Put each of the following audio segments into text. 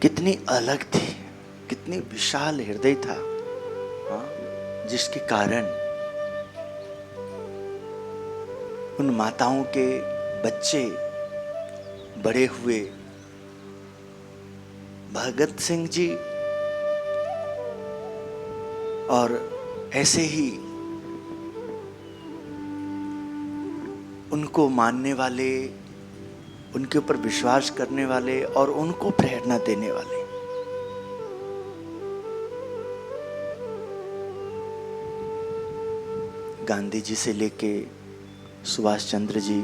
कितनी अलग थी, कितनी विशाल हृदय था, हाँ, जिसके कारण उन माताओं के बच्चे बड़े हुए। भगत सिंह जी और ऐसे ही उनको मानने वाले, उनके ऊपर विश्वास करने वाले और उनको प्रेरणा देने वाले। गांधी जी से लेके सुभाष चंद्र जी,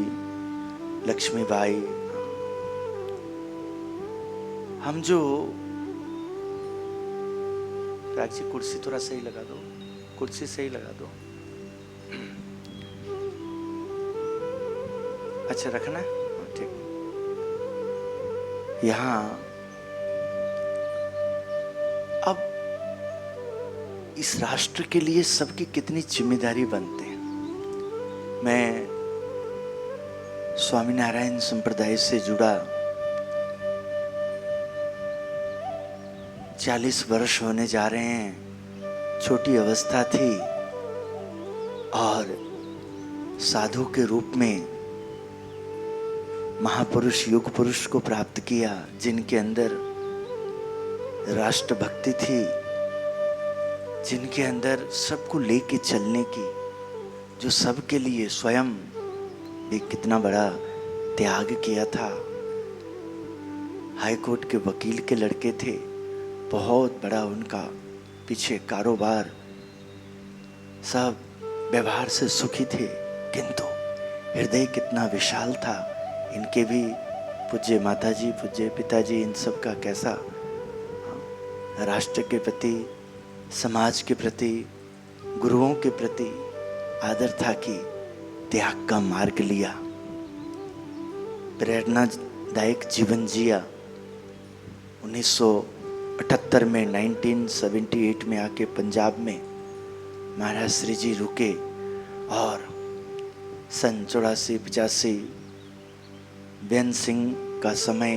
लक्ष्मीबाई, हम जो राजी कुर्सी थोड़ा सही लगा दो, कुर्सी सही लगा दो। अच्छा रखना है, ठीक। यहाँ अब इस राष्ट्र के लिए सबकी कितनी जिम्मेदारी बनते हैं। मैं स्वामीनारायण संप्रदाय से जुड़ा 40 वर्ष होने जा रहे हैं। छोटी अवस्था थी और साधु के रूप में महापुरुष, युग पुरुष को प्राप्त किया, जिनके अंदर राष्ट्रभक्ति थी, जिनके अंदर सबको लेके चलने की, जो सबके लिए स्वयं भी कितना बड़ा त्याग किया था। हाई कोर्ट के वकील के लड़के थे, बहुत बड़ा उनका पीछे कारोबार, सब व्यवहार से सुखी थे, किंतु हृदय कितना विशाल था। इनके भी पूज्य माताजी, पूज्य पिताजी, इन सब का कैसा राष्ट्र के प्रति, समाज के प्रति, गुरुओं के प्रति आदर था कि त्याग का मार्ग लिया, प्रेरणादायक जीवन जिया। 1978 में 1978 में आके पंजाब में महाराज श्री जी रुके और सन 84-85 बेन सिंह का समय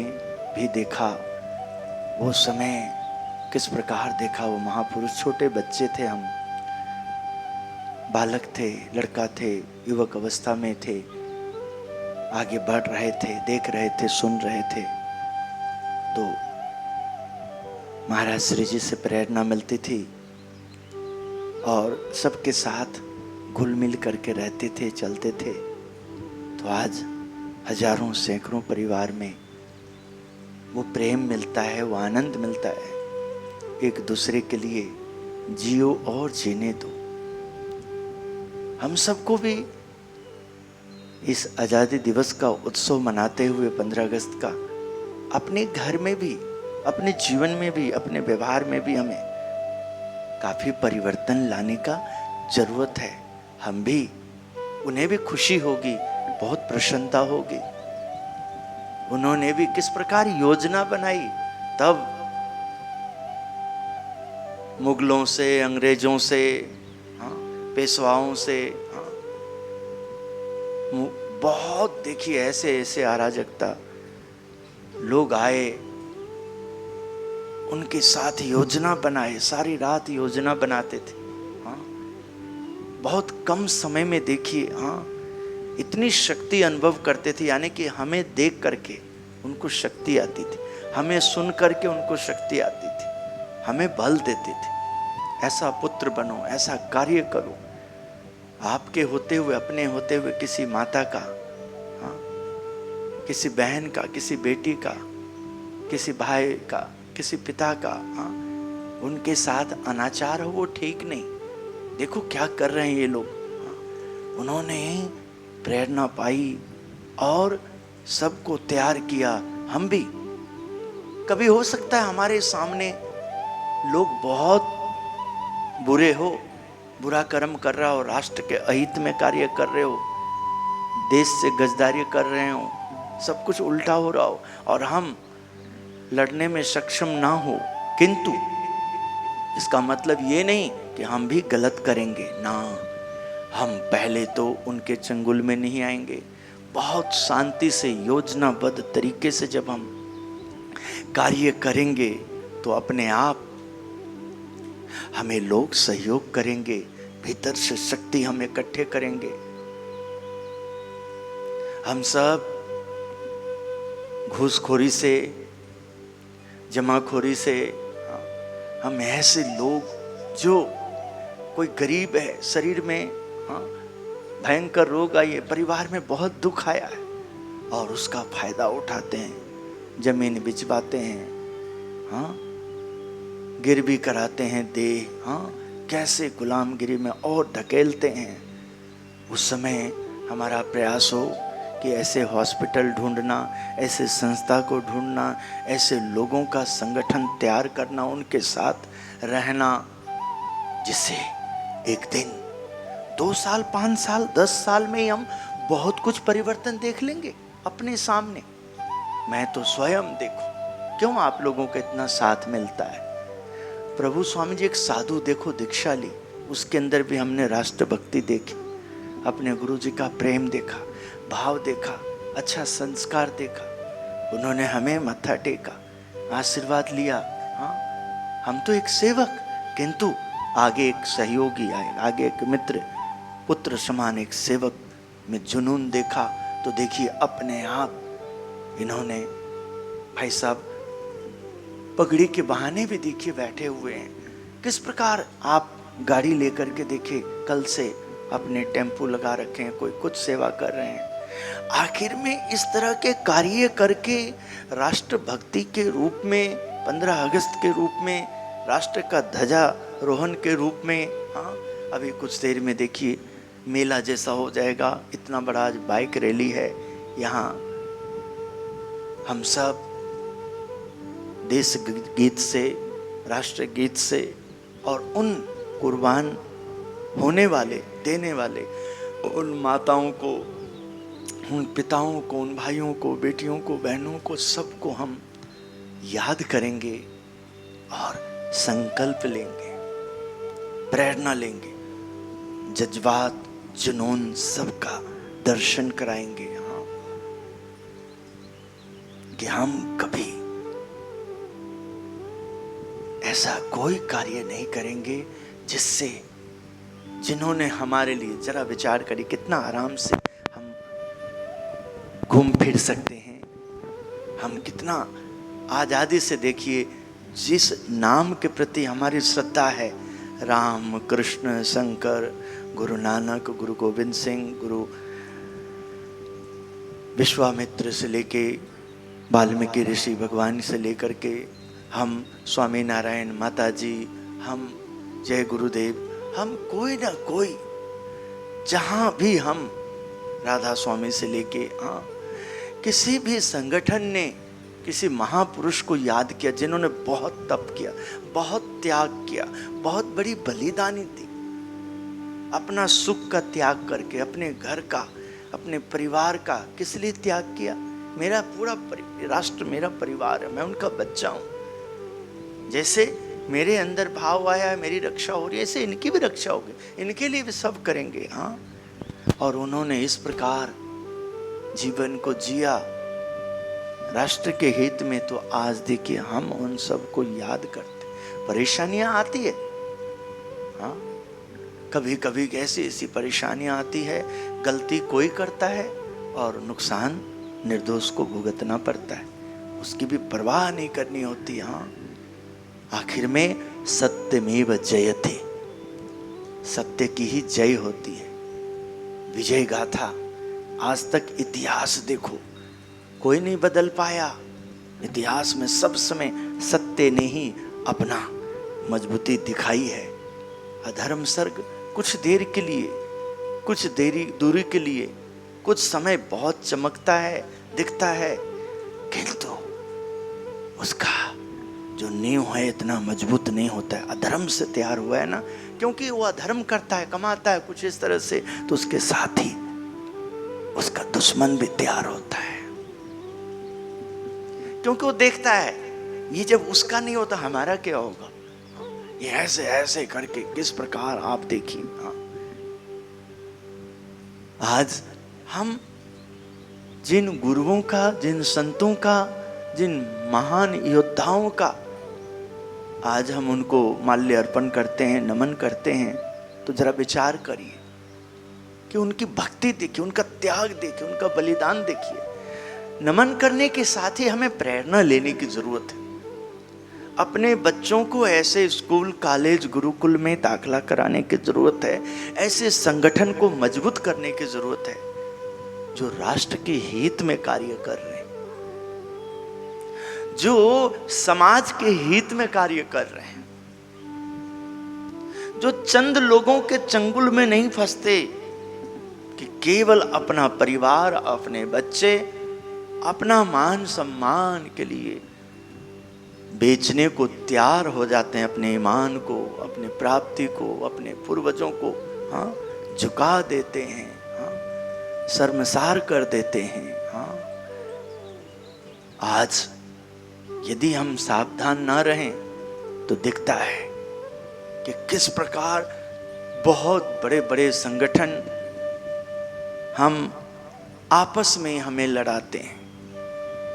भी देखा। वो समय किस प्रकार देखा, वो महापुरुष, छोटे बच्चे थे, हम बालक थे, लड़का थे, युवक अवस्था में थे, आगे बढ़ रहे थे, देख रहे थे, सुन रहे थे। तो महाराज श्री जी से प्रेरणा मिलती थी और सबके साथ घुल मिल करके रहते थे, चलते थे। तो आज हजारों सैकड़ों परिवार में वो प्रेम मिलता है, वो आनंद मिलता है। एक दूसरे के लिए जियो और जीने दो। हम सबको भी इस आज़ादी दिवस का उत्सव मनाते हुए 15 अगस्त का अपने घर में भी, अपने जीवन में भी, अपने व्यवहार में भी हमें काफी परिवर्तन लाने का जरूरत है। हम भी, उन्हें भी खुशी होगी, बहुत प्रसन्नता होगी। उन्होंने भी किस प्रकार योजना बनाई, तब मुगलों से, अंग्रेजों से, पेशवाओं से, बहुत देखिए ऐसे ऐसे अराजकता लोग आए, उनके साथ योजना बनाए, सारी रात योजना बनाते थे। बहुत कम समय में देखिए इतनी शक्ति अनुभव करते थे, यानी कि हमें देख करके उनको शक्ति आती थी, हमें सुन करके उनको शक्ति आती थी, हमें बल देते थे, ऐसा पुत्र बनो, ऐसा कार्य करो। आपके होते हुए, अपने होते हुए किसी माता का, किसी बहन का, किसी बेटी का, किसी भाई का, किसी पिता का, उनके साथ अनाचार हो, वो ठीक नहीं। देखो क्या कर रहे हैं ये लोग। उन्होंने प्रेरणा पाई और सबको तैयार किया। हम भी कभी हो सकता है हमारे सामने लोग बहुत बुरे हो, बुरा कर्म कर रहा हो, राष्ट्र के अहित में कार्य कर रहे हो, देश से गजदारी कर रहे हो, सब कुछ उल्टा हो रहा हो और हम लड़ने में सक्षम ना हो, किंतु इसका मतलब ये नहीं कि हम भी गलत करेंगे ना। हम पहले तो उनके चंगुल में नहीं आएंगे। बहुत शांति से, योजनाबद्ध तरीके से जब हम कार्य करेंगे तो अपने आप हमें लोग सहयोग करेंगे, भीतर से शक्ति हम इकट्ठे करेंगे। हम सब घूसखोरी से, जमाखोरी से, हम ऐसे लोग जो कोई गरीब है, शरीर में भयंकर रोग आई है, परिवार में बहुत दुख आया है और उसका फायदा उठाते हैं, जमीन बिचवाते हैं, गिरवी कराते हैं देह, कैसे गुलामगिरी में और धकेलते हैं। उस समय हमारा प्रयास हो कि ऐसे हॉस्पिटल ढूंढना, ऐसे संस्था को ढूंढना, ऐसे लोगों का संगठन तैयार करना, उनके साथ रहना, जिससे एक दिन 2 साल 5 साल 10 साल में ही हम बहुत कुछ परिवर्तन देख लेंगे अपने सामने। मैं तो स्वयं देखूं, क्यों आप लोगों का इतना साथ मिलता है। प्रभु स्वामी जी एक साधु देखो दीक्षा ली, उसके अंदर भी हमने राष्ट्रभक्ति देखी, अपने गुरु जी का प्रेम देखा, भाव देखा, अच्छा संस्कार देखा। उन्होंने हमें मत्था टेका, आशीर्वाद लिया। हम तो एक सेवक, किंतु आगे एक सहयोगी आए, आगे एक मित्र, पुत्र समान एक सेवक में जुनून देखा। तो देखिए अपने आप इन्होंने, भाई साहब पगड़ी के बहाने भी देखिए बैठे हुए हैं। किस प्रकार आप गाड़ी लेकर के देखिए, कल से अपने टेम्पो लगा रखे हैं, कोई कुछ सेवा कर रहे हैं। आखिर में इस तरह के कार्य करके राष्ट्रभक्ति के रूप में, 15 अगस्त के रूप में, राष्ट्र का ध्वजारोहण के रूप में, अभी कुछ देर में देखिए मेला जैसा हो जाएगा। इतना बड़ा आज बाइक रैली है यहाँ। हम सब देश गीत से, राष्ट्र गीत से और उन कुर्बान होने वाले, देने वाले उन माताओं को, उन पिताओं को, उन भाइयों को, बेटियों को, बहनों को, सबको हम याद करेंगे और संकल्प लेंगे, प्रेरणा लेंगे, जज्बात, जुनून सबका दर्शन कराएंगे। कि हम कभी ऐसा कोई कार्य नहीं करेंगे जिससे, जिन्होंने हमारे लिए, जरा विचार करिए कितना आराम से हम घूम फिर सकते हैं, हम कितना आजादी से, देखिए जिस नाम के प्रति हमारी श्रद्धा है, राम, कृष्ण, शंकर, गुरु नानक, गुरु गोविंद सिंह, गुरु विश्वामित्र से लेके वाल्मीकि ऋषि भगवान से लेकर के हम स्वामी नारायण, माता जी, हम जय गुरुदेव, हम कोई ना कोई, जहाँ भी हम राधा स्वामी से लेके, किसी भी संगठन ने किसी महापुरुष को याद किया जिन्होंने बहुत तप किया, बहुत त्याग किया, बहुत बड़ी बलिदानी दी, अपना सुख का त्याग करके, अपने घर का, अपने परिवार का किस लिए त्याग किया। मेरा पूरा राष्ट्र मेरा परिवार है, मैं उनका बच्चा हूँ। जैसे मेरे अंदर भाव आया है, मेरी रक्षा हो रही है, ऐसे इनकी भी रक्षा होगी, इनके लिए भी सब करेंगे। और उन्होंने इस प्रकार जीवन को जिया राष्ट्र के हित में। तो आज देखिए हम उन सबको याद करते। परेशानियां आती है, कभी कभी ऐसी परेशानियां आती है, गलती कोई करता है और नुकसान निर्दोष को भुगतना पड़ता है, उसकी भी परवाह नहीं करनी होती। आखिर में सत्यमेव जयते, सत्य की ही जय होती है। विजय गाथा आज तक इतिहास देखो, कोई नहीं बदल पाया। इतिहास में सब समय सत्य ने ही अपना मजबूती दिखाई है। अधर्म सर्ग कुछ देर के लिए, कुछ देरी दूरी के लिए, कुछ समय बहुत चमकता है, दिखता है, किंतु उसका जो नींव है इतना मजबूत नहीं होता है। अधर्म से तैयार हुआ है ना, क्योंकि वो अधर्म करता है, कमाता है कुछ इस तरह से, तो उसके साथ ही उसका दुश्मन भी तैयार होता है, क्योंकि वो देखता है ये जब उसका नहीं होता हमारा क्या होगा। ये ऐसे ऐसे करके किस प्रकार आप देखिए। आज हम जिन गुरुओं का, जिन संतों का, जिन महान योद्धाओं का आज हम उनको माल्य अर्पण करते हैं, नमन करते हैं, तो जरा विचार करिए कि उनकी भक्ति देखिए, उनका त्याग देखिए, उनका बलिदान देखिए। नमन करने के साथ ही हमें प्रेरणा लेने की जरूरत है। अपने बच्चों को ऐसे स्कूल, कॉलेज, गुरुकुल में दाखिला कराने की जरूरत है। ऐसे संगठन को मजबूत करने की जरूरत है जो राष्ट्र के हित में कार्य कर रहे हैं, जो समाज के हित में कार्य कर रहे हैं, जो चंद लोगों के चंगुल में नहीं फंसते कि केवल अपना परिवार, अपने बच्चे, अपना मान सम्मान के लिए बेचने को तैयार हो जाते हैं। अपने ईमान को, अपने प्राप्ति को, अपने पूर्वजों को झुका देते हैं, शर्मसार कर देते हैं। आज यदि हम सावधान ना रहें तो दिखता है कि किस प्रकार बहुत बड़े बड़े संगठन हम आपस में हमें लड़ाते हैं,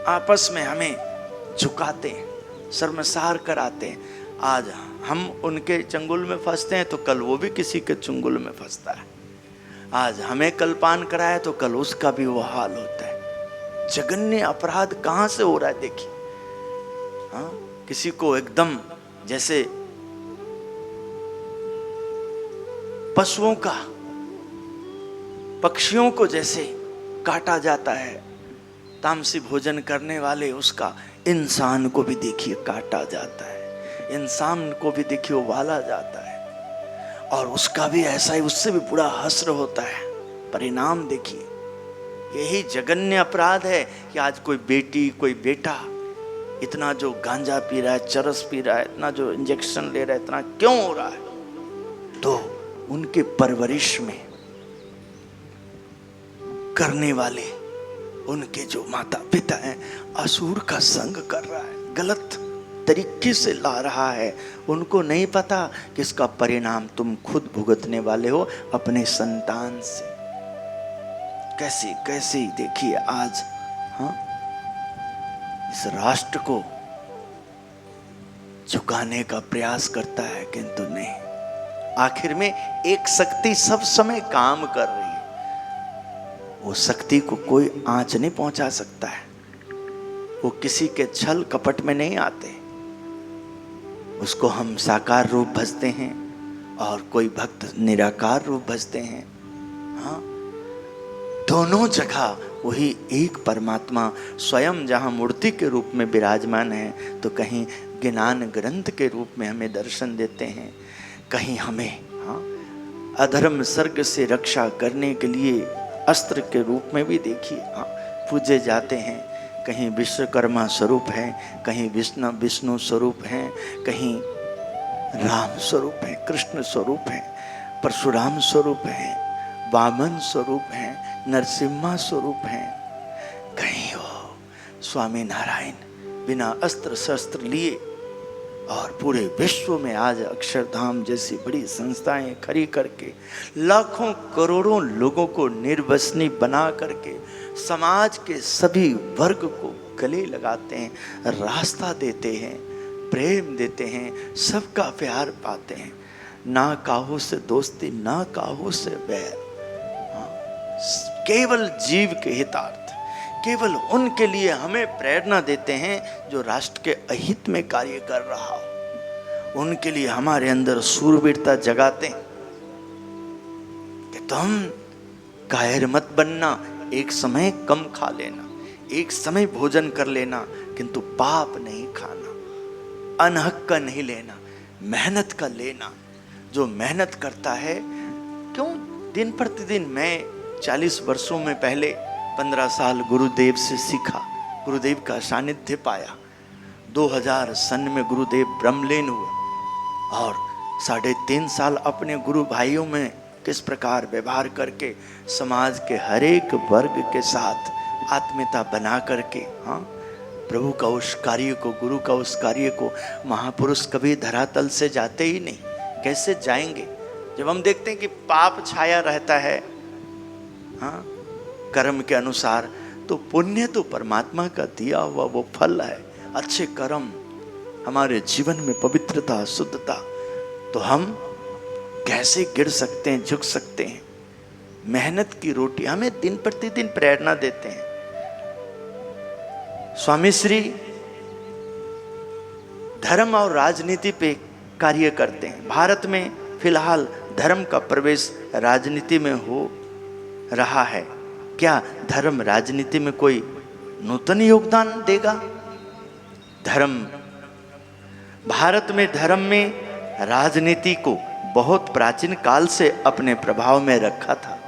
आपस में हमें झुकाते हैं, शर्मसार कराते हैं। आज हम उनके चंगुल में फंसते हैं तो कल वो भी किसी के चंगुल में फंसता है। आज हमें कल्पान कराया तो कल उसका भी वो हाल होता है। जघन्य अपराध कहाँ से हो रहा है देखिए। किसी को एकदम जैसे पशुओं का, पक्षियों को जैसे काटा जाता है, तामसी भोजन करने वाले उसका इंसान को भी देखिए काटा जाता है, इंसान को भी देखिए उबाला जाता है, और उसका भी ऐसा ही, उससे भी बुरा हश्र होता है। परिणाम देखिए। यही जघन्य अपराध है कि आज कोई बेटी, कोई बेटा इतना जो गांजा पी रहा है, चरस पी रहा है, इतना जो इंजेक्शन ले रहा है, इतना क्यों हो रहा है? तो उनके परवरिश में करने वाले उनके जो माता पिता हैं असुर का संग कर रहा है, गलत तरीके से ला रहा है। उनको नहीं पता कि इसका परिणाम तुम खुद भुगतने वाले हो अपने संतान से। कैसी कैसी देखिए आज इस राष्ट्र को झुकाने का प्रयास करता है, किंतु नहीं। आखिर में एक शक्ति सब समय काम कर रही है। वो शक्ति को कोई आंच नहीं पहुंचा सकता है। वो किसी के छल कपट में नहीं आते। उसको हम साकार रूप भजते हैं और कोई भक्त निराकार रूप भजते हैं। दोनों जगह वही एक परमात्मा स्वयं जहाँ मूर्ति के रूप में विराजमान है, तो कहीं ज्ञान ग्रंथ के रूप में हमें दर्शन देते हैं, कहीं हमें अधर्म सर्ग से रक्षा करने के लिए अस्त्र के रूप में भी देखिए पूजे जाते हैं। कहीं विश्वकर्मा स्वरूप है, कहीं विष्णु स्वरूप है, कहीं राम स्वरूप है, कृष्ण स्वरूप है, परशुराम स्वरूप है, वामन स्वरूप है, नरसिम्हा स्वरूप है, कहीं हो स्वामी नारायण बिना अस्त्र शस्त्र लिए। और पूरे विश्व में आज अक्षरधाम जैसी बड़ी संस्थाएं खड़ी करके लाखों करोड़ों लोगों को निर्वसनी बना करके समाज के सभी वर्ग को गले लगाते हैं, रास्ता देते हैं, प्रेम देते हैं, सबका प्यार पाते हैं। ना काहू से दोस्ती, ना काहू से बैर, केवल जीव के हितार्थ, केवल उनके लिए हमें प्रेरणा देते हैं जो राष्ट्र के अहित में कार्य कर रहा हो। उनके लिए हमारे अंदर शूरवीरता जगाते हैं कि तुम कायर मत बनना, एक समय कम खा लेना, एक समय भोजन कर लेना, किंतु पाप नहीं खाना, अनहक का नहीं लेना, मेहनत का लेना। जो मेहनत करता है, क्यों दिन प्रतिदिन, मैं 40 वर्षों में पहले 15 साल गुरुदेव से सीखा, गुरुदेव का सानिध्य पाया। 2000 सन में गुरुदेव ब्रह्मलीन हुए और 3.5 साल अपने गुरु भाइयों में किस प्रकार व्यवहार करके समाज के हर एक वर्ग के साथ आत्मीयता बना करके प्रभु का उस कार्य को, गुरु का उस कार्य को, महापुरुष कभी धरातल से जाते ही नहीं, कैसे जाएंगे? जब हम देखते हैं कि पाप छाया रहता है कर्म के अनुसार, तो तो पुण्य तो परमात्मा का दिया हुआ वो फल है, अच्छे कर्म, हमारे जीवन में पवित्रता, शुद्धता, तो हम कैसे गिर सकते हैं, झुक सकते हैं। मेहनत की रोटी हमें दिन प्रतिदिन प्रेरणा देते हैं। स्वामी श्री धर्म और राजनीति पे कार्य करते हैं। भारत में फिलहाल धर्म का प्रवेश राजनीति में हो रहा है। क्या धर्म राजनीति में कोई नूतन योगदान देगा? धर्म, भारत में धर्म में राजनीति को बहुत प्राचीन काल से अपने प्रभाव में रखा था।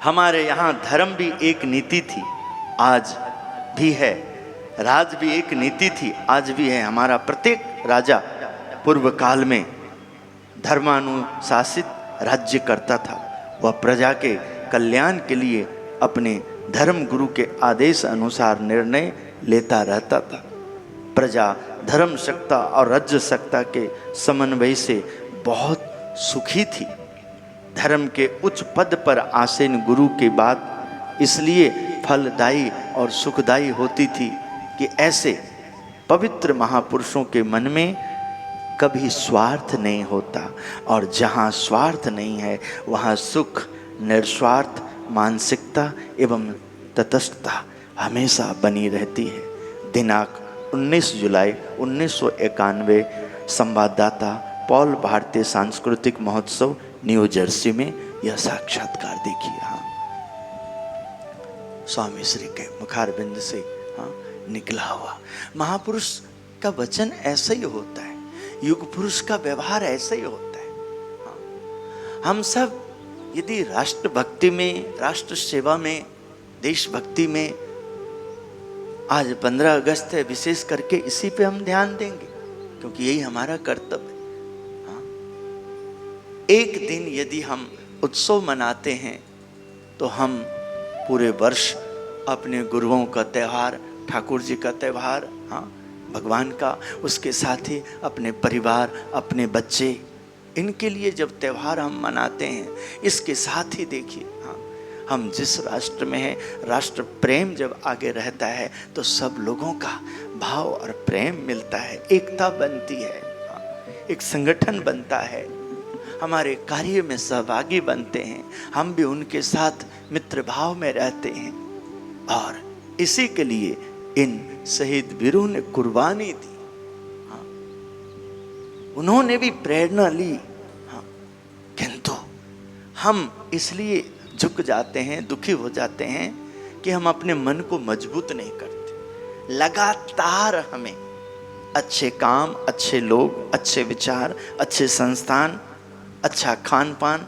हमारे यहाँ धर्म भी एक नीति थी, आज भी है। राज भी एक नीति थी, आज भी है। हमारा प्रत्येक राजा पूर्व काल में धर्मानुशासित राज्य करता था। वह प्रजा के कल्याण के लिए अपने धर्म गुरु के आदेश अनुसार निर्णय लेता रहता था। प्रजा धर्म सत्ता और राज्य सत्ता के समन्वय से बहुत सुखी थी। धर्म के उच्च पद पर आसीन गुरु की बात इसलिए फलदायी और सुखदायी होती थी कि ऐसे पवित्र महापुरुषों के मन में कभी स्वार्थ नहीं होता, और जहाँ स्वार्थ नहीं है वहाँ सुख, निस्वार्थ मानसिकता एवं तटस्थता हमेशा बनी रहती है। दिनांक 19 जुलाई 1991 संवाददाता पॉल भारतीय सांस्कृतिक महोत्सव न्यू जर्सी में यह साक्षात्कार देखिए। हाँ, स्वामी श्री के मुखारबिंद से हाँ निकला हुआ। महापुरुष का वचन ऐसा ही होता है, युग पुरुष का व्यवहार ऐसा ही होता है। हाँ, हम सब यदि राष्ट्र भक्ति में, राष्ट्र सेवा में, देशभक्ति में, आज 15 अगस्त है, विशेष करके इसी पे हम ध्यान देंगे क्योंकि यही हमारा कर्तव्य है। हाँ? एक दिन यदि हम उत्सव मनाते हैं तो हम पूरे वर्ष अपने गुरुओं का त्यौहार, ठाकुर जी का त्यौहार, हाँ, भगवान का, उसके साथ ही अपने परिवार, अपने बच्चे, इनके लिए जब त्यौहार हम मनाते हैं, इसके साथ ही देखिए हाँ, हम जिस राष्ट्र में हैं, राष्ट्र प्रेम जब आगे रहता है तो सब लोगों का भाव और प्रेम मिलता है, एकता बनती है, हाँ, एक संगठन बनता है, हमारे कार्य में सहभागी बनते हैं, हम भी उनके साथ मित्र भाव में रहते हैं। और इसी के लिए इन शहीद वीरों ने कुर्बानी दी। हाँ, उन्होंने भी प्रेरणा ली। हाँ, किंतु हम इसलिए झुक जाते हैं, दुखी हो जाते हैं कि हम अपने मन को मजबूत नहीं करते। लगातार हमें अच्छे काम, अच्छे लोग, अच्छे विचार, अच्छे संस्थान, अच्छा खान पान,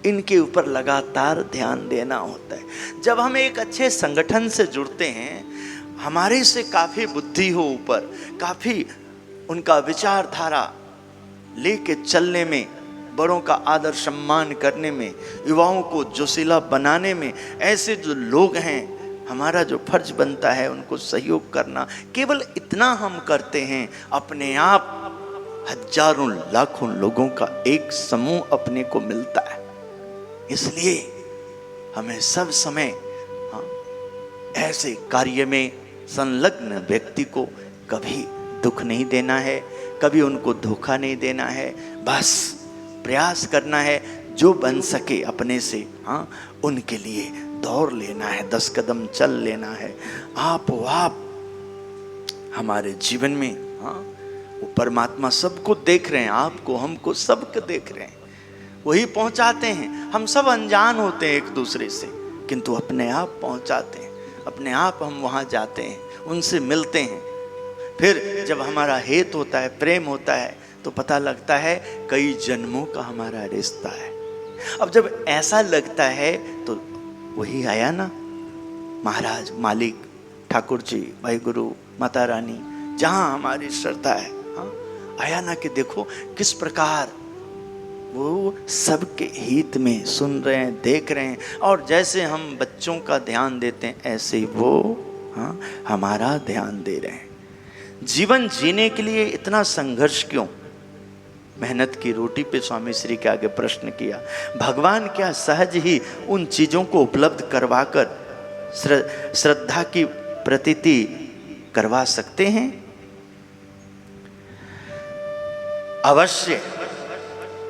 इनके ऊपर लगातार ध्यान देना होता है। जब हम एक अच्छे संगठन से जुड़ते हैं, हमारे से काफ़ी बुद्धि हो ऊपर, काफ़ी उनका विचारधारा लेके चलने में, बड़ों का आदर सम्मान करने में, युवाओं को जोशीला बनाने में, ऐसे जो लोग हैं, हमारा जो फर्ज बनता है उनको सहयोग करना, केवल इतना हम करते हैं, अपने आप हजारों लाखों लोगों का एक समूह अपने को मिलता है। इसलिए हमें सब समय हाँ, ऐसे कार्य में संलग्न व्यक्ति को कभी दुख नहीं देना है, कभी उनको धोखा नहीं देना है। बस प्रयास करना है, जो बन सके अपने से हाँ उनके लिए दौड़ लेना है, 10 कदम चल लेना है। आप हमारे जीवन में हाँ वो परमात्मा सबको देख रहे हैं, आपको, हमको, सबको देख रहे हैं, वही पहुंचाते हैं। हम सब अनजान होते हैं एक दूसरे से, किंतु अपने आप पहुंचाते हैं, अपने आप हम वहां जाते हैं, उनसे मिलते हैं। फिर जब हमारा हेत होता है, प्रेम होता है, तो पता लगता है कई जन्मों का हमारा रिश्ता है। अब जब ऐसा लगता है तो वही आया ना, महाराज, मालिक, ठाकुर जी, भाई गुरु, माता रानी, जहाँ हमारी श्रद्धा है हाँ, आया ना कि देखो किस प्रकार वो सबके हित में सुन रहे हैं, देख रहे हैं। और जैसे हम बच्चों का ध्यान देते हैं, ऐसे ही वो हाँ हमारा ध्यान दे रहे हैं। जीवन जीने के लिए इतना संघर्ष क्यों? मेहनत की रोटी पे स्वामी श्री के आगे प्रश्न किया। भगवान क्या सहज ही उन चीज़ों को उपलब्ध करवाकर श्रद्धा की प्रतीति करवा सकते हैं? अवश्य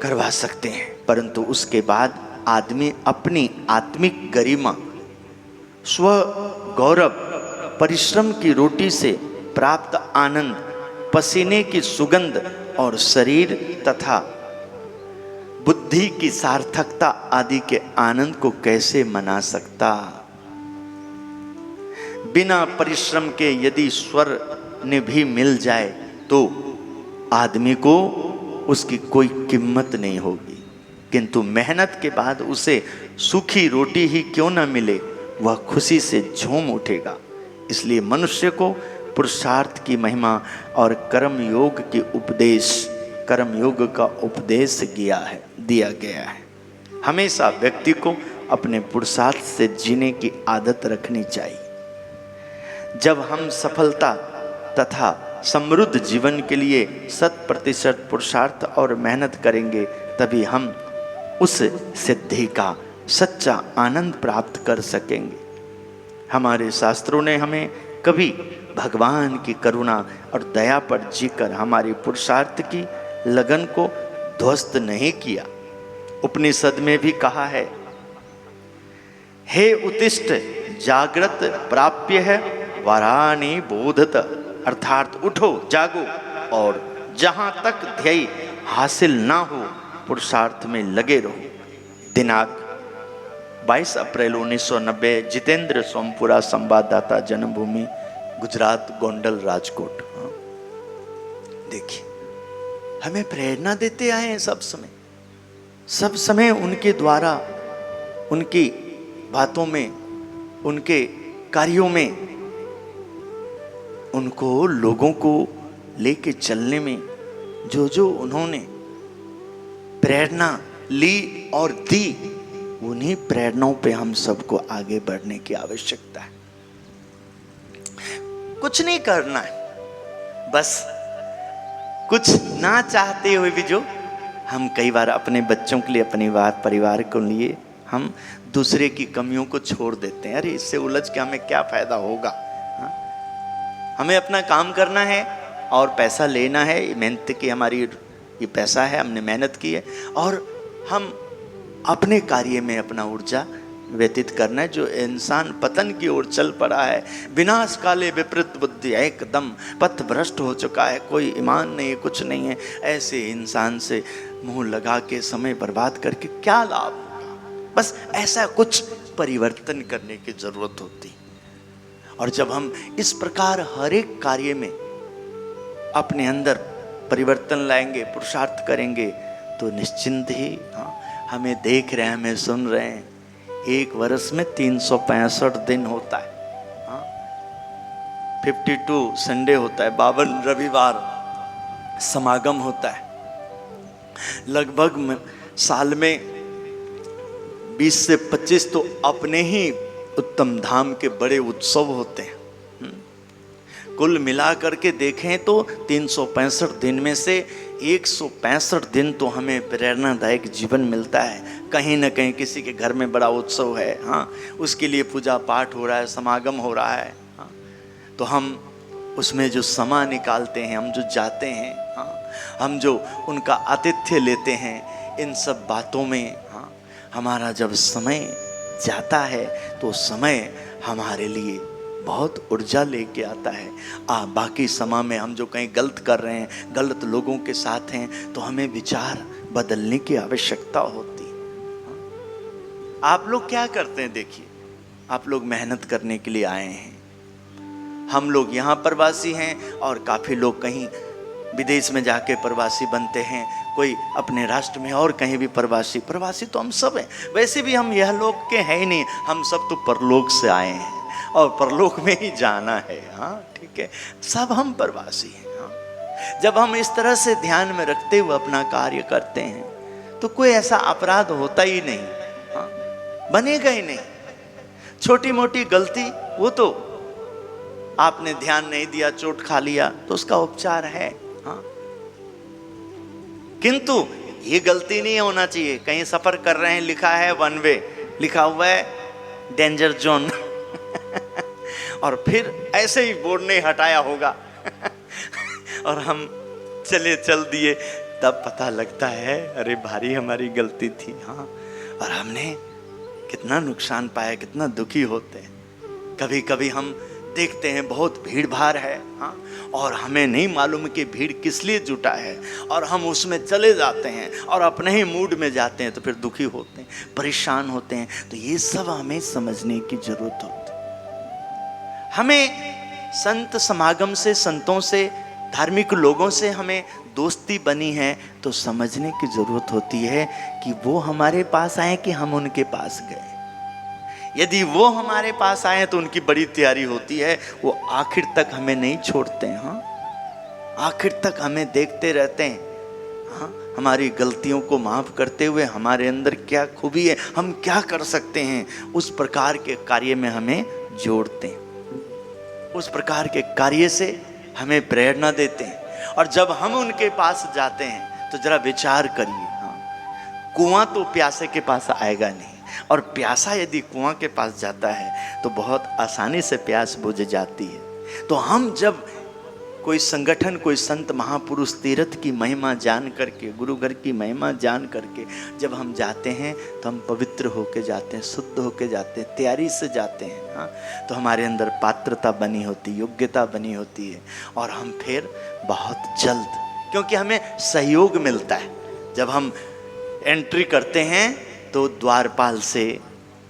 करवा सकते हैं, परंतु उसके बाद आदमी अपनी आत्मिक गरिमा, स्व गौरव, परिश्रम की रोटी से प्राप्त आनंद, पसीने की सुगंध और शरीर तथा बुद्धि की सार्थकता आदि के आनंद को कैसे मना सकता? बिना परिश्रम के यदि स्वर्ण भी मिल जाए तो आदमी को उसकी कोई कीमत नहीं होगी, किंतु मेहनत के बाद उसे सूखी रोटी ही क्यों न मिले, वह खुशी से झूम उठेगा। इसलिए मनुष्य को पुरुषार्थ की महिमा और कर्म योग का उपदेश दिया गया है। हमेशा व्यक्ति को अपने पुरुषार्थ से जीने की आदत रखनी चाहिए। जब हम सफलता तथा समृद्ध जीवन के लिए 100% पुरुषार्थ और मेहनत करेंगे, तभी हम उस सिद्धि का सच्चा आनंद प्राप्त कर सकेंगे। हमारे शास्त्रों ने हमें कभी भगवान की करुणा और दया पर जीकर हमारी पुरुषार्थ की लगन को ध्वस्त नहीं किया। उपनिषद में भी कहा है, हे उत्तिष्ठ जागृत प्राप्य है वराणि बोधत, अर्थात उठो जागो और जहां तक ध्येय हासिल ना हो पुरुषार्थ में लगे रहो। दिनांक 22 अप्रैल 1990, जितेंद्र सोमपुरा, संवाददाता, जन्मभूमि गुजरात, गोंडल, राजकोट। देखिए, हमें प्रेरणा देते आए हैं सब समय उनके द्वारा, उनकी बातों में, उनके कार्यों में, उनको लोगों को लेके चलने में जो उन्होंने प्रेरणा ली और दी, उन्हीं प्रेरणाओं पे हम सबको आगे बढ़ने की आवश्यकता है। कुछ नहीं करना है, बस कुछ ना चाहते हुए भी जो हम कई बार अपने बच्चों के लिए, अपने परिवार के लिए हम दूसरे की कमियों को छोड़ देते हैं। अरे इससे उलझ के हमें क्या फायदा होगा? हमें अपना काम करना है और पैसा लेना है। मेहनत की हमारी ये पैसा है, हमने मेहनत की है और हम अपने कार्य में अपना ऊर्जा व्यतीत करना है। जो इंसान पतन की ओर चल पड़ा है, विनाश काले विपरीत बुद्धि, एकदम पथ भ्रष्ट हो चुका है, कोई ईमान नहीं है, कुछ नहीं है, ऐसे इंसान से मुंह लगा के समय बर्बाद करके क्या लाभ होगा? बस ऐसा कुछ परिवर्तन करने की जरूरत होती। और जब हम इस प्रकार हर एक कार्य में अपने अंदर परिवर्तन लाएंगे, पुरुषार्थ करेंगे, तो निश्चिंत ही हमें देख रहे हैं, हमें सुन रहे हैं, एक वर्ष में 365 दिन होता है, 52 संडे होता है, 52 रविवार समागम होता है। लगभग साल में 20 से 25 तो अपने ही उत्तम धाम के बड़े उत्सव होते हैं। कुल मिला करके देखें तो 365 दिन में से 165 दिन तो हमें प्रेरणादायक जीवन मिलता है। कहीं ना कहीं किसी के घर में बड़ा उत्सव है, उसके लिए पूजा पाठ हो रहा है, समागम हो रहा है, तो हम उसमें जो समय निकालते हैं, हम जो जाते हैं, हम जो उनका आतिथ्य लेते हैं, इन सब बातों में हमारा जब समय जाता है तो समय हमारे लिए बहुत ऊर्जा लेके आता है। बाकी समय में हम जो कहीं गलत कर रहे हैं, गलत लोगों के साथ हैं, तो हमें विचार बदलने की आवश्यकता होती है। आप लोग क्या करते हैं? देखिए, आप लोग मेहनत करने के लिए आए हैं, हम लोग यहाँ प्रवासी हैं और काफ़ी लोग कहीं विदेश में जाके प्रवासी बनते हैं, कोई अपने राष्ट्र में और कहीं भी प्रवासी तो हम सब हैं। वैसे भी हम यह लोग के हैं ही नहीं, हम सब तो परलोक से आए हैं और परलोक में ही जाना है। ठीक है, सब हम प्रवासी हैं। जब हम इस तरह से ध्यान में रखते हुए अपना कार्य करते हैं तो कोई ऐसा अपराध होता ही नहीं, बनेगा ही नहीं। छोटी मोटी गलती, वो तो आपने ध्यान नहीं दिया, चोट खा लिया, तो उसका उपचार है। किंतु ये गलती नहीं होना चाहिए। कहीं सफर कर रहे हैं, लिखा है वन वे, लिखा हुआ है डेंजर जोन और फिर ऐसे ही बोर्ड नहीं हटाया होगा और हम चल दिए, तब पता लगता है अरे भारी हमारी गलती थी। हाँ, और हमने कितना नुकसान पाया, कितना दुखी होते हैं। कभी कभी हम देखते हैं बहुत भीड़ भाड़ है, हाँ, और हमें नहीं मालूम कि भीड़ किस लिए जुटा है, और हम उसमें चले जाते हैं और अपने ही मूड में जाते हैं, तो फिर दुखी होते हैं, परेशान होते हैं। तो ये सब हमें समझने की जरूरत होती है। हमें संत समागम से, संतों से, धार्मिक लोगों से हमें दोस्ती बनी है, तो समझने की जरूरत होती है कि वो हमारे पास आए कि हम उनके पास गए। यदि वो हमारे पास आए तो उनकी बड़ी तैयारी होती है, वो आखिर तक हमें नहीं छोड़ते हैं। हाँ, आखिर तक हमें देखते रहते हैं। हाँ, हमारी गलतियों को माफ करते हुए हमारे अंदर क्या खूबी है, हम क्या कर सकते हैं, उस प्रकार के कार्य में हमें जोड़ते हैं, उस प्रकार के कार्य से हमें प्रेरणा देते हैं। और जब हम उनके पास जाते हैं तो जरा विचार करिए, हाँ, कुआं तो प्यासे के पास आएगा नहीं, और प्यासा यदि कुआं के पास जाता है तो बहुत आसानी से प्यास बुझ जाती है। तो हम जब कोई संगठन, कोई संत महापुरुष तीर्थ की महिमा जान करके, गुरु घर की महिमा जान करके जब हम जाते हैं तो हम पवित्र होके जाते हैं, शुद्ध होके जाते हैं, तैयारी से जाते हैं। हाँ, तो हमारे अंदर पात्रता बनी होती, योग्यता बनी होती है, और हम फिर बहुत जल्द, क्योंकि हमें सहयोग मिलता है। जब हम एंट्री करते हैं तो द्वारपाल से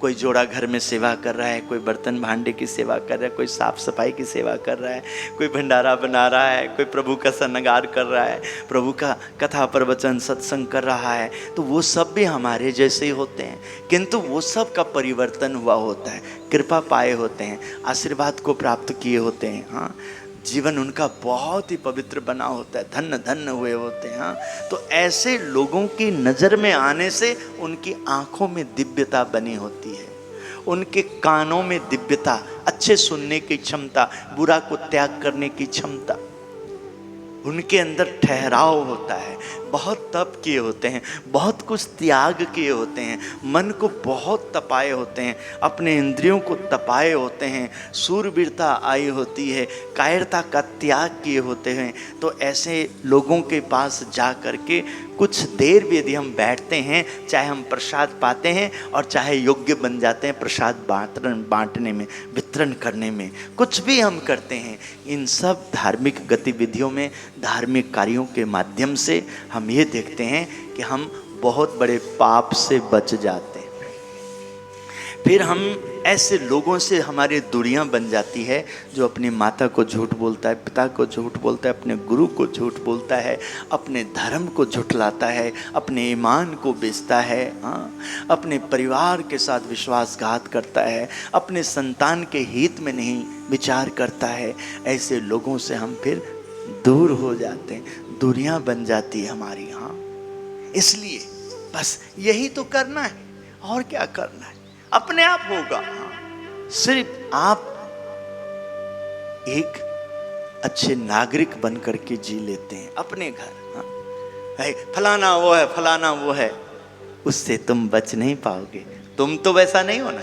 कोई जोड़ा घर में सेवा कर रहा है, कोई बर्तन भांडे की सेवा कर रहा है, कोई साफ सफाई की सेवा कर रहा है, कोई भंडारा बना रहा है, कोई प्रभु का श्रृंगार कर रहा है, प्रभु का कथा प्रवचन सत्संग कर रहा है। तो वो सब भी हमारे जैसे ही होते हैं, किंतु वो सब का परिवर्तन हुआ होता है, कृपा पाए होते हैं, आशीर्वाद को प्राप्त किए होते हैं। हाँ, जीवन उनका बहुत ही पवित्र बना होता है, धन्य धन्य हुए होते हैं। हाँ, तो ऐसे लोगों की नज़र में आने से उनकी आंखों में दिव्यता बनी होती है, उनके कानों में दिव्यता, अच्छे सुनने की क्षमता, बुरा को त्याग करने की क्षमता, उनके अंदर ठहराव होता है। बहुत तप किए होते हैं, बहुत कुछ त्याग किए होते हैं, मन को बहुत तपाए होते हैं, अपने इंद्रियों को तपाए होते हैं, सूरवीरता आई होती है, कायरता का त्याग किए होते हैं। तो ऐसे लोगों के पास जा कर के कुछ देर भी यदि हम बैठते हैं, चाहे हम प्रसाद पाते हैं और चाहे योग्य बन जाते हैं प्रसाद बांटने में, वितरण करने में, कुछ भी हम करते हैं, इन सब धार्मिक गतिविधियों में, धार्मिक कार्यों के माध्यम से हम ये देखते हैं कि हम बहुत बड़े पाप से बच जाते हैं। फिर हम ऐसे लोगों से हमारी दूरियां बन जाती है जो अपनी माता को झूठ बोलता है, पिता को झूठ बोलता है, अपने गुरु को झूठ बोलता है, अपने धर्म को झुठलाता है, अपने ईमान को बेचता है। हाँ, अपने परिवार के साथ विश्वासघात करता है, अपने संतान के हित में नहीं विचार करता है। ऐसे लोगों से हम फिर दूर हो जाते हैं, दूरियां बन जाती है हमारी। हाँ, इसलिए बस यही तो करना है, और क्या करना है, अपने आप होगा। हाँ, सिर्फ आप एक अच्छे नागरिक बन करके जी लेते हैं अपने घर। हाँ, फलाना वो है, फलाना वो है, उससे तुम बच नहीं पाओगे। तुम तो वैसा नहीं हो ना।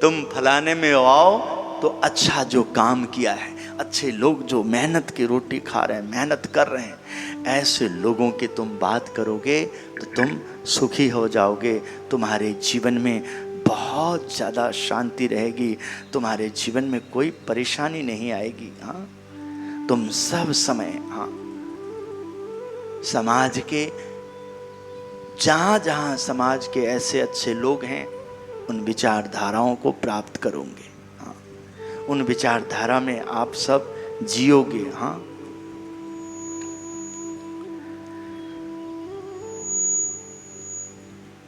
तुम फलाने में आओ तो अच्छा जो काम किया है, अच्छे लोग जो मेहनत की रोटी खा रहे हैं, मेहनत कर रहे हैं, ऐसे लोगों की तुम बात करोगे तो तुम सुखी हो जाओगे। तुम्हारे जीवन में बहुत ज़्यादा शांति रहेगी, तुम्हारे जीवन में कोई परेशानी नहीं आएगी। हाँ, तुम सब समय, हाँ, समाज के जहाँ जहाँ समाज के ऐसे अच्छे लोग हैं उन विचारधाराओं को प्राप्त करोगे। हाँ, उन विचारधारा में आप सब जियोगे। हाँ,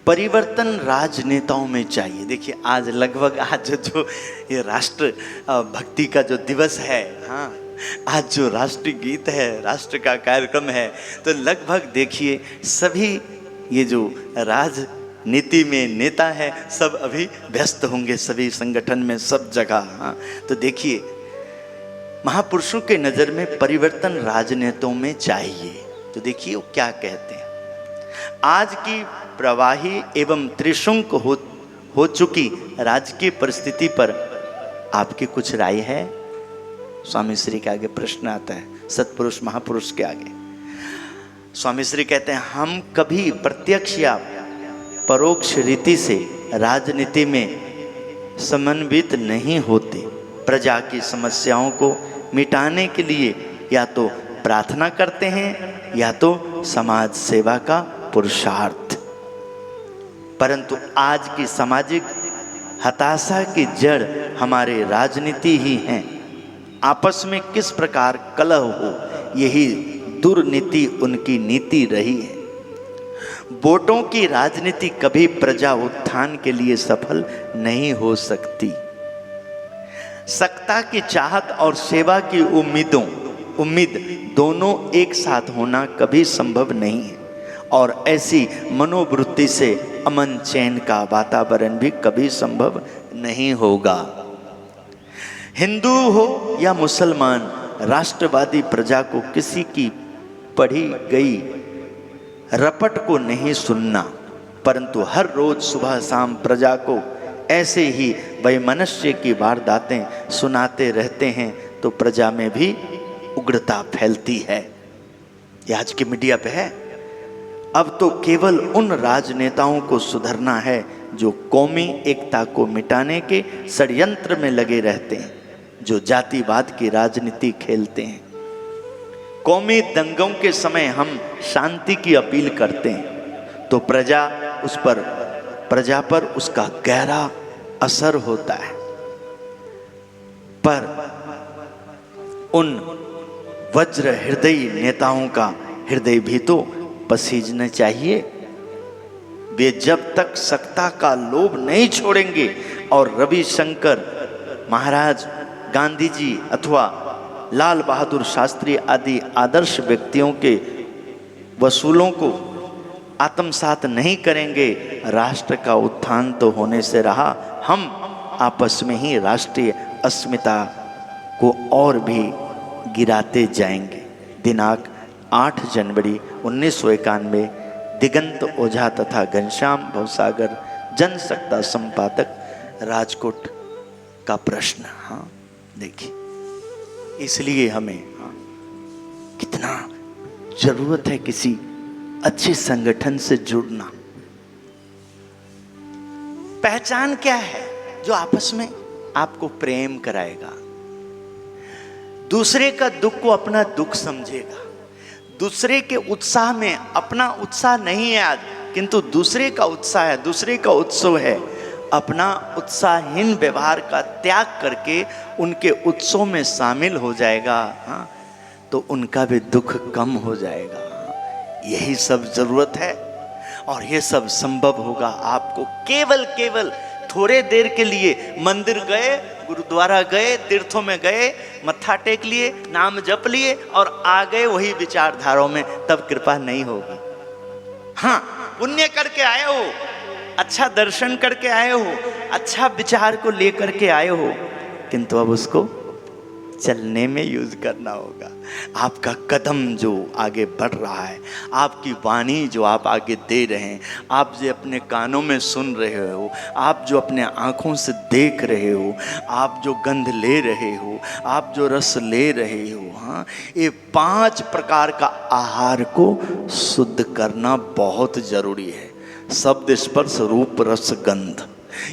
परिवर्तन राजनेताओं में चाहिए। देखिए आज लगभग आज जो ये राष्ट्र भक्ति का जो दिवस है, हाँ, आज जो राष्ट्रीय गीत है, राष्ट्र का कार्यक्रम है, तो लगभग देखिए सभी ये जो राजनीति में नेता है सब अभी व्यस्त होंगे, सभी संगठन में, सब जगह। हाँ, तो देखिए महापुरुषों के नज़र में परिवर्तन राजनेताओं में चाहिए। तो देखिए वो क्या कहते हैं, आज की प्रवाही एवं त्रिशंक हो चुकी राजकीय परिस्थिति पर आपकी कुछ राय है? स्वामी श्री के आगे प्रश्न आता है, सत्पुरुष महापुरुष के आगे। स्वामी श्री कहते हैं, हम कभी प्रत्यक्ष या परोक्ष रीति से राजनीति में समन्वित नहीं होते। प्रजा की समस्याओं को मिटाने के लिए या तो प्रार्थना करते हैं या तो समाज सेवा का पुरुषार्थ। परंतु आज की सामाजिक हताशा की जड़ हमारे राजनीति ही है। आपस में किस प्रकार कलह हो, यही दुर्नीति उनकी नीति रही है। वोटों की राजनीति कभी प्रजा उत्थान के लिए सफल नहीं हो सकती। सत्ता की चाहत और सेवा की उम्मीद दोनों एक साथ होना कभी संभव नहीं है, और ऐसी मनोवृत्ति से अमन चैन का वातावरण भी कभी संभव नहीं होगा। हिंदू हो या मुसलमान, राष्ट्रवादी प्रजा को किसी की पढ़ी गई रपट को नहीं सुनना, परंतु हर रोज सुबह शाम प्रजा को ऐसे ही वैमनस्य की वारदातें सुनाते रहते हैं तो प्रजा में भी उग्रता फैलती है। ये आज की मीडिया पे है। अब तो केवल उन राजनेताओं को सुधरना है जो कौमी एकता को मिटाने के षड्यंत्र में लगे रहते हैं, जो जातिवाद की राजनीति खेलते हैं। कौमी दंगों के समय हम शांति की अपील करते हैं तो प्रजा पर उसका गहरा असर होता है, पर उन वज्र हृदयी नेताओं का हृदय भी तो पसीजना चाहिए। वे जब तक सत्ता का लोभ नहीं छोड़ेंगे और रविशंकर महाराज, गांधी जी अथवा लाल बहादुर शास्त्री आदि आदर्श व्यक्तियों के वसूलों को आत्मसात नहीं करेंगे, राष्ट्र का उत्थान तो होने से रहा, हम आपस में ही राष्ट्रीय अस्मिता को और भी गिराते जाएंगे। दिनांक 8 जनवरी 1991, दिगंत ओझा तथा घनश्याम भवसागर, जनसत्ता संपादक, राजकोट का प्रश्न। हाँ देखिए, इसलिए हमें कितना जरूरत है किसी अच्छे संगठन से जुड़ना। पहचान क्या है? जो आपस में आपको प्रेम कराएगा, दूसरे का दुख को अपना दुख समझेगा, दूसरे के उत्साह में अपना उत्साह नहीं है आज, किंतु दूसरे का उत्साह है, दूसरे का उत्सव है। अपना उत्साहहीन व्यवहार का त्याग करके उनके उत्सव में शामिल हो जाएगा, हाँ, तो उनका भी दुख कम हो जाएगा। यही सब जरूरत है, और ये सब संभव होगा आपको केवल थोड़े देर के लिए मंदिर गए, गुरुद्वारा गए, तीर्थों में गए, मत्था टेक लिए, नाम जप लिए और आ गए वही विचारधाराओं में, तब कृपा नहीं होगी। हाँ, पुण्य करके आए हो, अच्छा दर्शन करके आए हो, अच्छा विचार को लेकर के आए हो, किंतु अब उसको चलने में यूज करना होगा। आपका कदम जो आगे बढ़ रहा है, आपकी वाणी जो आप आगे दे रहे हैं, आप जो अपने कानों में सुन रहे हो, आप जो अपने आँखों से देख रहे हो, आप जो गंध ले रहे हो, आप जो रस ले रहे हो, हाँ, ये 5 प्रकार का आहार को शुद्ध करना बहुत जरूरी है। शब्द, स्पर्श, रूप, रस, गंध,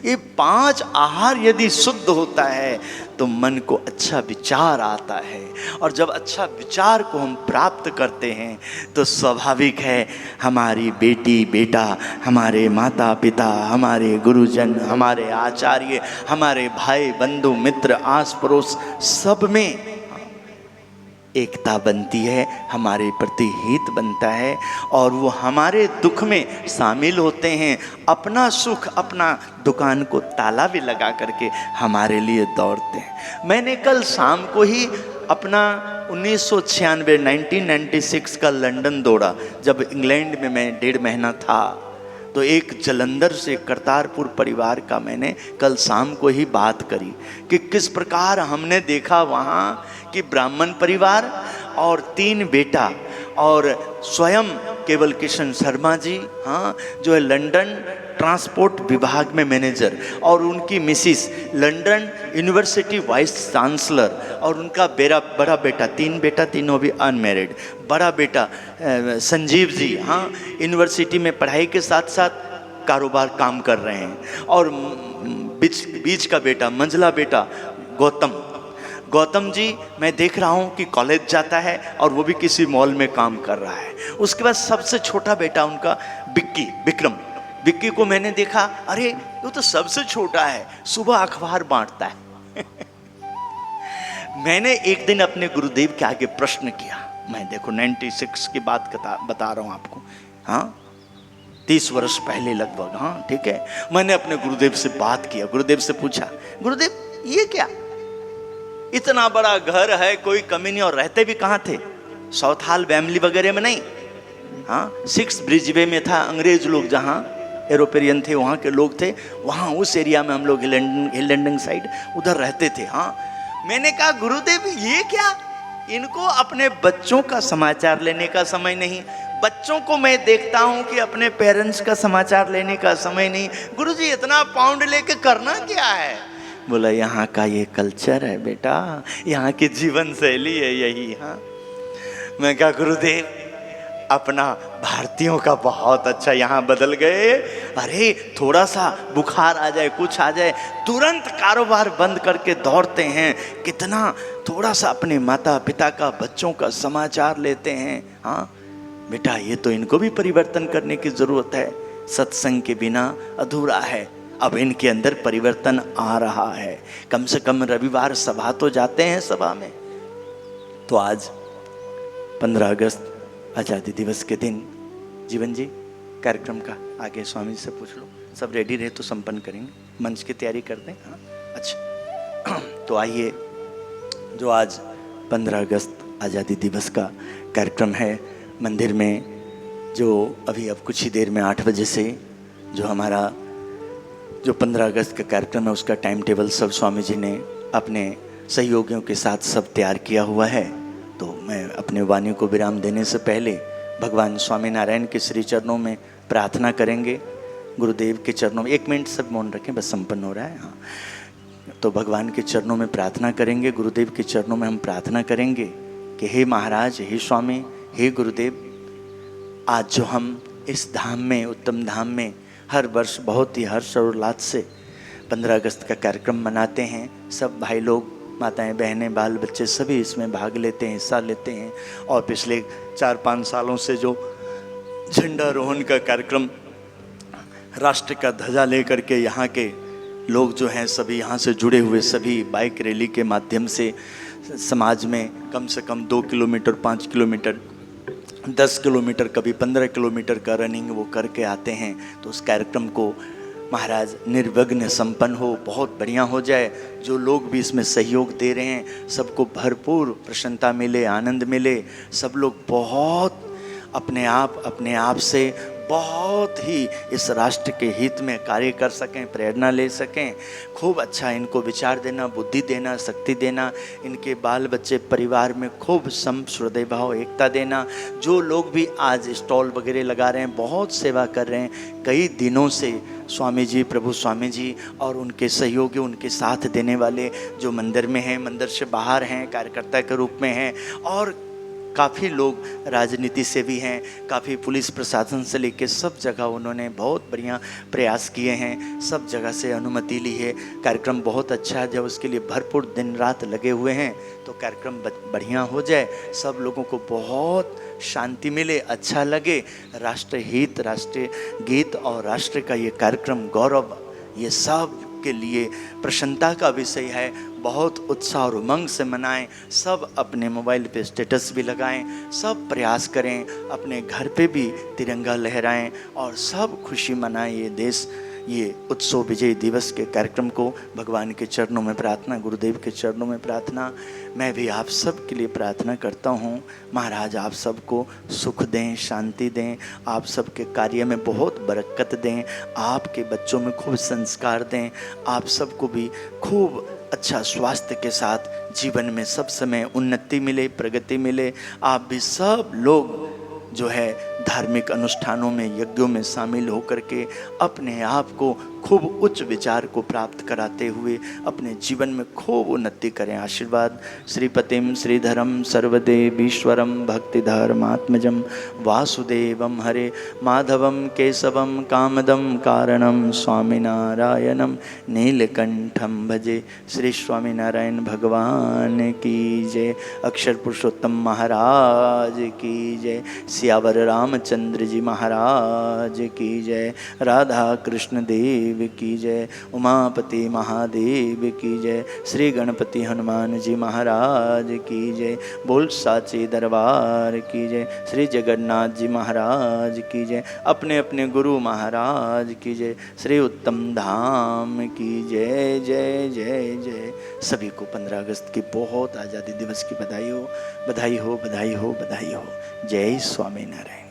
ये 5 आहार यदि शुद्ध होता है तो मन को अच्छा विचार आता है, और जब अच्छा विचार को हम प्राप्त करते हैं तो स्वाभाविक है हमारी बेटी बेटा, हमारे माता पिता, हमारे गुरुजन, हमारे आचार्य, हमारे भाई बंधु मित्र, आस पड़ोस, सब में एकता बनती है, हमारे प्रति हित बनता है, और वो हमारे दुख में शामिल होते हैं। अपना सुख, अपना दुकान को ताला भी लगा करके हमारे लिए दौड़ते हैं। मैंने कल शाम को ही अपना 1996 का लंदन दौड़ा। जब इंग्लैंड में मैं 1.5 महीना था तो एक जलंधर से करतारपुर परिवार का मैंने कल शाम को ही बात करी कि किस प्रकार हमने देखा वहाँ कि ब्राह्मण परिवार और 3 बेटा और स्वयं केवल किशन शर्मा जी, हाँ, जो है लंदन ट्रांसपोर्ट विभाग में मैनेजर, और उनकी Mrs London university vice chancellor, और उनका बड़ा बेटा, 3 बेटा, तीनों भी अनमैरिड, बड़ा बेटा संजीव जी, हाँ, यूनिवर्सिटी में पढ़ाई के साथ साथ कारोबार काम कर रहे हैं। और बीच का बेटा, मंझला बेटा गौतम जी, मैं देख रहा हूँ कि कॉलेज जाता है और वो भी किसी मॉल में काम कर रहा है। उसके बाद सबसे छोटा बेटा उनका विक्की को मैंने देखा, अरे वो तो सबसे छोटा है, सुबह अखबार बांटता है। मैंने एक दिन अपने गुरुदेव के आगे प्रश्न किया, मैं देखो 96 की बात बता रहा हूँ आपको, हाँ 30 वर्ष पहले लगभग, हाँ ठीक है। मैंने अपने गुरुदेव से बात किया, गुरुदेव से पूछा, गुरुदेव ये क्या, इतना बड़ा घर है, कोई कमी नहीं, और रहते भी कहाँ थे? साउथ हाल फैमिली वगैरह में नहीं, हाँ 6 ब्रिजवे में था, अंग्रेज लोग जहाँ एरोपेरियन थे वहाँ के लोग थे, वहाँ उस एरिया में हम लोग हिलैंडिंग साइड उधर रहते थे। हाँ, मैंने कहा गुरुदेव ये क्या, इनको अपने बच्चों का समाचार लेने का समय नहीं, बच्चों को मैं देखता हूँ कि अपने पेरेंट्स का समाचार लेने का समय नहीं, गुरुजी इतना पाउंड लेके करना क्या है? बोला यहाँ का ये कल्चर है बेटा, यहाँ की जीवन शैली है यही। हाँ, मैं कहा गुरुदेव अपना भारतीयों का बहुत अच्छा यहाँ बदल गए, अरे थोड़ा सा बुखार आ जाए, कुछ आ जाए, तुरंत कारोबार बंद करके दौड़ते हैं, कितना थोड़ा सा अपने माता पिता का, बच्चों का समाचार लेते हैं। हाँ बेटा, ये तो इनको भी परिवर्तन करने की जरूरत है, सत्संग के बिना अधूरा है। अब इनके अंदर परिवर्तन आ रहा है, कम से कम रविवार सभा तो जाते हैं सभा में। तो आज 15 अगस्त आज़ादी दिवस के दिन जीवन जी कार्यक्रम का आगे स्वामी से पूछ लो, सब रेडी रहे तो संपन्न करेंगे, मंच की तैयारी कर दें। हाँ अच्छा, तो आइए, जो आज 15 अगस्त आज़ादी दिवस का कार्यक्रम है मंदिर में, जो अभी अब कुछ ही देर में 8 बजे से जो हमारा जो 15 अगस्त का कार्यक्रम है उसका टाइम टेबल सब स्वामी जी ने अपने सहयोगियों के साथ सब तैयार किया हुआ है। तो मैं अपने वाणी को विराम देने से पहले भगवान स्वामीनारायण के श्री चरणों में प्रार्थना करेंगे, गुरुदेव के चरणों में 1 मिनट सब मौन रखें, बस संपन्न हो रहा है। हाँ, तो भगवान के चरणों में प्रार्थना करेंगे, गुरुदेव के चरणों में हम प्रार्थना करेंगे कि हे महाराज, हे स्वामी, हे गुरुदेव, आज जो हम इस धाम में, उत्तम धाम में हर वर्ष बहुत ही हर्ष और उल्लास से 15 अगस्त का कार्यक्रम मनाते हैं, सब भाई लोग, माताएं, बहनें, बाल बच्चे सभी इसमें भाग लेते हैं, हिस्सा लेते हैं। और पिछले 4-5 सालों से जो झंडारोहण का कार्यक्रम, राष्ट्र का ध्वजा लेकर के यहाँ के लोग जो हैं सभी यहाँ से जुड़े हुए, सभी बाइक रैली के माध्यम से समाज में कम से कम 2 किलोमीटर, 5 किलोमीटर, 10 किलोमीटर, कभी 15 किलोमीटर का रनिंग वो करके आते हैं। तो उस कार्यक्रम को महाराज निर्विघ्न संपन्न हो, बहुत बढ़िया हो जाए। जो लोग भी इसमें सहयोग दे रहे हैं सबको भरपूर प्रसन्नता मिले, आनंद मिले, सब लोग बहुत अपने आप से बहुत ही इस राष्ट्र के हित में कार्य कर सकें, प्रेरणा ले सकें। खूब अच्छा इनको विचार देना, बुद्धि देना, शक्ति देना, इनके बाल बच्चे परिवार में खूब सम श्रद्धेय भाव, एकता देना। जो लोग भी आज स्टॉल वगैरह लगा रहे हैं, बहुत सेवा कर रहे हैं कई दिनों से, स्वामी जी, प्रभु स्वामी जी और उनके सहयोगी, उनके साथ देने वाले जो मंदिर में हैं, मंदिर से बाहर हैं, कार्यकर्ता के रूप में हैं, और काफ़ी लोग राजनीति से भी हैं, काफ़ी पुलिस प्रशासन से लेके सब जगह उन्होंने बहुत बढ़िया प्रयास किए हैं, सब जगह से अनुमति ली है। कार्यक्रम बहुत अच्छा है, जब उसके लिए भरपूर दिन रात लगे हुए हैं तो कार्यक्रम बढ़िया हो जाए, सब लोगों को बहुत शांति मिले, अच्छा लगे। राष्ट्र हित, राष्ट्रीय गीत और राष्ट्र का ये कार्यक्रम, गौरव, ये सब के लिए प्रसन्नता का विषय है। बहुत उत्साह और उमंग से मनाएं, सब अपने मोबाइल पे स्टेटस भी लगाएं, सब प्रयास करें, अपने घर पे भी तिरंगा लहराएं और सब खुशी मनाएं। ये देश, ये उत्सव विजय दिवस के कार्यक्रम को भगवान के चरणों में प्रार्थना, गुरुदेव के चरणों में प्रार्थना। मैं भी आप सब के लिए प्रार्थना करता हूँ, महाराज आप सबको सुख दें, शांति दें, आप सबके कार्य में बहुत बरकत दें, आपके बच्चों में खूब संस्कार दें, आप सबको भी खूब अच्छा स्वास्थ्य के साथ जीवन में सब समय उन्नति मिले, प्रगति मिले। आप भी सब लोग जो है धार्मिक अनुष्ठानों में, यज्ञों में शामिल होकर के अपने आप को खूब उच्च विचार को प्राप्त कराते हुए अपने जीवन में खूब उन्नति करें। आशीर्वाद। श्रीपतिम श्रीधरम सर्वदेवीश्वरम भक्तिधर्मात्मजम वासुदेवम हरे माधवम केशवम कामदम कारणम स्वामीनारायणम नीलकंठम भजे। श्री स्वामीनारायण भगवान की जय। अक्षर पुरुषोत्तम महाराज की जय। सियावर रामचंद्र जी महाराज की जय। राधा कृष्ण देव की जय। उमापति महादेव की जय। श्री गणपति हनुमान जी महाराज की जय। बोल साचे दरबार की जय। श्री जगन्नाथ जी महाराज की जय। अपने अपने गुरु महाराज की जय। श्री उत्तम धाम की जय जय जय जय। सभी को 15 अगस्त की बहुत आज़ादी दिवस की बधाई हो, बधाई हो, बधाई हो, बधाई हो। जय स्वामीनारायण।